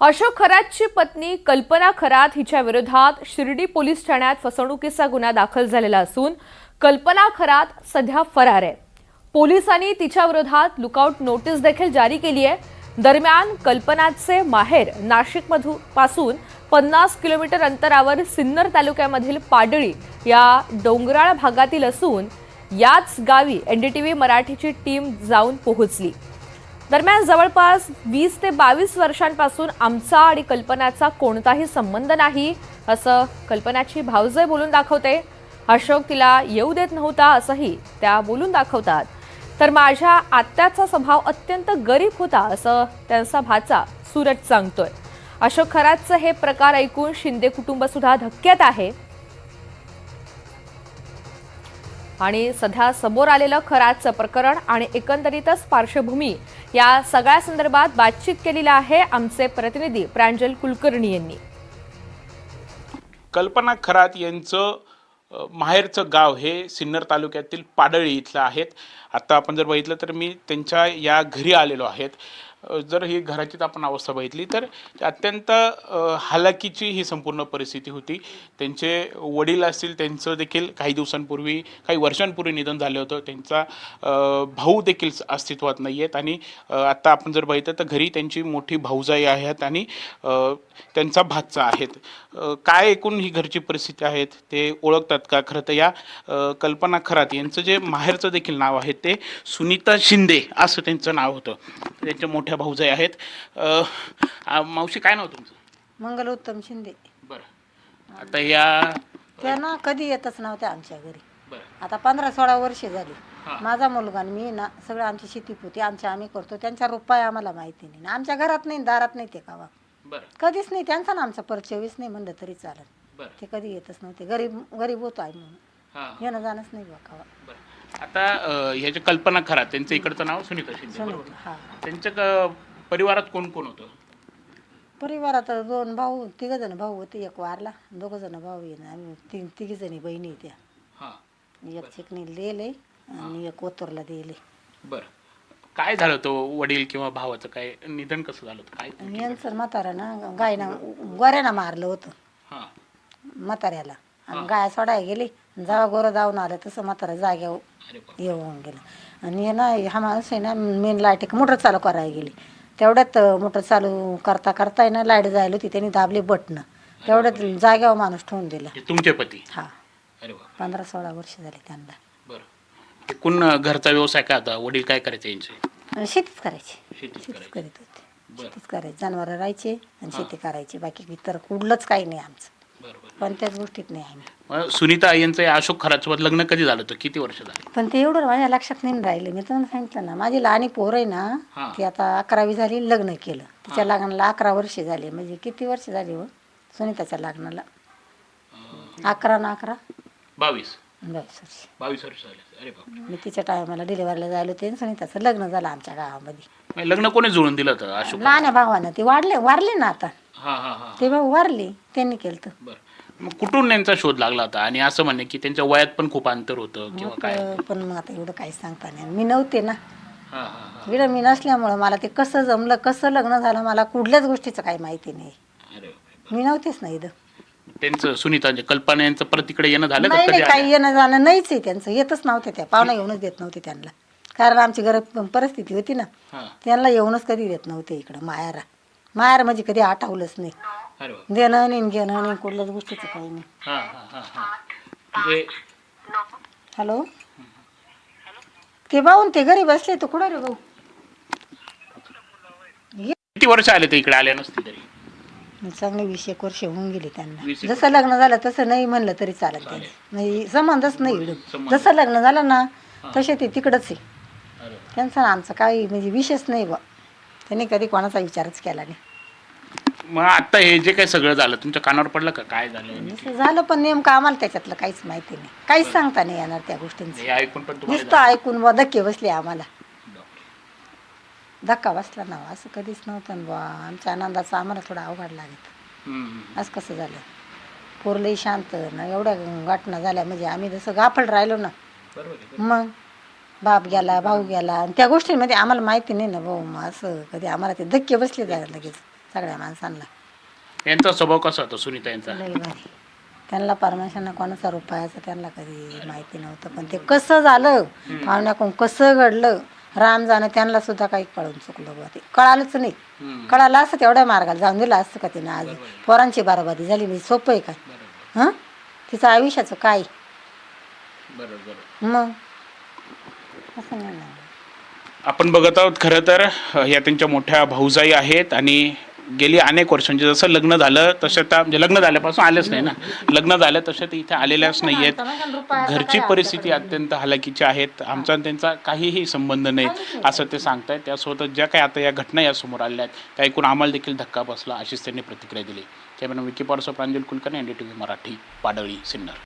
अशोक खरातची पत्नी कल्पना खरात हिच्या विरोधात शिर्डी पोलीस ठाण्यात फसवणुकीचा गुन्हा दाखल झालेला असून कल्पना खरात सध्या फरार आहे। पोलिसांनी तिच्या विरोधात लुकआउट नोटीस देखील जारी केली आहे। दरम्यान कल्पनाचे माहेर नाशिकपासून 50 किलोमीटर अंतरावर सिन्नर तालुक्यामधील पाडळी या डोंगराळ भागातील असून याच गावी एनडीटीव्ही मराठीची टीम जाऊन पोहोचली। दरम्यान जवळपास 20 ते 22 वर्षांपासून आमचा आणि कल्पनाचा कोणताही संबंध नाही असं कल्पनाची भावजय बोलून दाखवते। अशोक तिला येऊ देत नव्हता असंही त्या बोलून दाखवतात। तर माझ्या आत्याचा स्वभाव अत्यंत गरीब होता असं त्यांचा भाचा सूरज सांगतोय। अशोक खरातचे हे प्रकार ऐकून शिंदे कुटुंब सुद्धा धक्क्यात आहे आणि सध्या समोर आलेलं खरातचं प्रकरण आणि एकंदरीतच पार्श्वभूमी या सगळ्या संदर्भात बातचीत केलेली आहे आमचे प्रतिनिधी प्रांजल कुलकर्णी यांनी। कल्पना खरात यांचं माहेरचं गाव हे सिन्नर तालुक्यातील पाडळी इथलं आहेत। आता आपण जर बघितलं तर मी त्यांच्या या घरी आलेलो आहेत। जर ही घराची आपण अवस्था बघितली तर अत्यंत हालाकीची ही संपूर्ण परिस्थिती होती। त्यांचे वडील असतील त्यांचं देखील काही दिवसांपूर्वी काही वर्षांपूर्वी निधन झालं होतं। त्यांचा भाऊ देखील अस्तित्वात नाही आहेत आणि आता आपण जर बघितलं तर घरी त्यांची मोठी भाऊजाई आहेत आणि त्यांचा भाचा आहेत। काय एकूण ही घरची परिस्थिती आहेत ते ओळखतात का? खरं तर या कल्पना खरात यांचं जे माहेरचं देखील नाव आहे ते सुनीता शिंदे असं त्यांचं नाव होतं। त्यांच्या मोठ्या भाऊजाई आहेत। मावशी काय नाव तुमचं? मंगल उत्तम शिंदे। बरं, आता या त्या ना कधी येतच नव्हत्या आमच्या घरी। बरं, आता 15-16 वर्ष झाली। माझा मुलगा आणि मी ना सगळं आमची शेती पोती आम्ही करतो। त्यांचा रुपया आम्हाला माहिती नाही, आमच्या घरात नाही दारात नाही ते कावा कधीच नाही। त्यांचा ना आमचा परिचयच नाही म्हणलं तरी चालेल। ते कधी येतच नव्हते। गरीब होतो आहे म्हणून येणं जाणंच नाही बा कावा। आता ह्याची कल्पना खरात त्यांचं इकडचं नाव सुनीता शिंदे बरोबर? हा, त्यांच्या परिवारात कोण कोण होतं? परिवारात 2 भाऊ 3 जण भाऊ होते। एक वारला, 2 जण भाऊ आहे ना, आम्ही 3 जणी बहिणी त्या। एक चिकणी दिले आणि एक ओतरला दिले। बरं, काय झालं तो वडील किंवा भावाचं काय निधन कसं झालं काय? यांचं म्हातारा ना गायना गोऱ्यानं मारलं होतं म्हाताऱ्याला आणि गाय सोडायला गेली। जेव्हा गोरं जाऊन आलं तसं म्हातारा जाग्यावर येऊन गेलं आणि हे ना हा माणूस आहे ना मेन लाईट मोटर चालू करायला गेली। तेवढ्यात मोटर चालू करता करता ना लाईट जायला होती, त्यांनी दाबले बटणं। तेवढ्यात जाग्यावर माणूस ठेवून दिला। तुमचे पती? हा, 15-16 वर्ष झाली त्यांना। बरं, एकूण घरचा व्यवसाय काय होता? वडील काय करायचे यांचे? शेतीच करायची, शेतीच करीत होते। शेतीच करायची, जनावरं राहायचे आणि शेती करायची, बाकी इतर कुठलंच काही नाही आमचं। पण त्याच गोष्टीत नाही आम्ही। सुनीता यांचं अशोक खरातसोबत लग्न कधी झालं होतं? किती वर्ष झाली? पण ते एवढं माझ्या लक्षात नाही राहिलं। मी तुम्हाला सांगितलं ना, माझी लहानी पोर आहे ना, ती आता 11वी झाली, लग्न केलं। तिच्या लग्नाला 11 वर्ष झाले। म्हणजे किती वर्ष झाली हो सुनीताच्या लग्नाला? 11 ना 11 22 वर्ष। 22 वर्ष झाले। अरे बाप, मी तिच्या टायमाला डिलिव्हरीला जायला होते, सुनीताचं लग्न झालं आमच्या गावामध्ये। लग्न कोणी जुळून दिलं होतं? अशोक लहान्या भावानं ते वारले ना आता। ते भाऊ वारले, त्यांनी केलं। बरं, मग कुठून त्यांचा शोध लागला होता? आणि असं म्हणे की त्यांच्या वयात पण खूप अंतर होतं किंवा काय? पण मग आता एवढं काही सांगता नाही, मी नव्हते ना इकडं। मी नसल्यामुळं मला ते कसं जमलं, कसं लग्न झालं, मला कुठल्याच गोष्टीचं काही माहिती नाही। मी नव्हतेच ना इथं। त्यांचं सुनीता कल्पना यांचं परत तिकडे येणं झालं का? नाही, काही येणं जाणं नाहीच आहे त्यांचं। येतच नव्हते त्या, पाहुणा येऊनच देत नव्हते त्यांना, कारण आमची गरीब परिस्थिती होती ना। त्यांना येऊनच कधी देत नव्हते इकडं माहेर म्हणजे कधी आठवलंच नाही। देणं नाही घेणं नाही, कुठल्याच गोष्टीचं काही नाही। हॅलो, ते भाऊ ते घरी बसले, तो कुठं रे भाऊ? किती वर्ष आले ते इकडे आले नसते तरी? चांगले 20-21 वर्ष होऊन गेले त्यांना। जसं लग्न झालं तसं नाही म्हणलं तरी चालत त्यांनी, म्हणजे संबंधच नाही इकडं। जसं लग्न झालं ना तसे ते तिकडंच आहे त्यांचं, आमचं काही म्हणजे विशेष नाही बा। त्यांनी कधी कोणाचा विचारच केला नाही। मग आता हे जे काही सगळं झालं तुमच्या कानावर पडलं का? काय झालं झालं पण नेमकं आम्हाला त्याच्यातलं काहीच माहिती नाही, काहीच सांगता नाही येणार त्या गोष्टींचं। ऐकून पण नुसतं ऐकून बा धक्के बसले आम्हाला, धक्का बसला ना। असं कधीच नव्हतं बा। आमच्या आनंदाचं आम्हाला थोडं अवघड लागत। असं कसं झालं? पोरलंही शांत ना, एवढ्या घटना झाल्या म्हणजे आम्ही जसं गाफल राहिलो ना। मग बाप गेला, भाऊ गेला, आणि त्या गोष्टींमध्ये आम्हाला माहिती नाही ना भाऊ। मग असं कधी आम्हाला ते धक्के बसले जायला लगेच। सगळ्या माणसांना. यांचा स्वभाव कसा होता सुनीता यांचा? लई भारी. त्यांना परमेश्वरनं कोणाचा रुपयाचं त्यांना कधी माहिती नव्हतं, पण ते कसं झालं पाहुण्याकडून कसं घडलं राम जाणं, त्यांना सुद्धा काही कळून चुकलं बा. ते कळालंच नाही. कळालं असतं तेवढ्या मार्गाला जाऊन दिलं असतं का तिनं. आज पोरांची बरोबरी झाली म्हणजे सोपं आहे का? हां, तिचं आयुष्याचं काय मग असं नाही ना. आपण बघत आहोत खरं तर या त्यांच्या मोठ्या भाऊजाई आहेत आणि गेली अनेक वर्ष म्हणजे जसं लग्न झालं तसं त्या म्हणजे लग्न झाल्यापासून आलेच नाही ना, लग्न झालं तसं ते इथे आलेल्याच नाही आहेत. घरची परिस्थिती अत्यंत हालाकीची आहेत. आमचा आणि त्यांचा काहीही संबंध नाही असं ते सांगतायत. त्यासोबत ज्या काही आता या घटना यासमोर आल्या आहेत त्या ऐकून आम्हाला देखील धक्का बसला अशीच त्यांनी प्रतिक्रिया दिली. कॅमेरामॅन विकी पारसो, प्रांजल कुलकर्णी, NDTV मराठी, पाडळी, सिन्नर.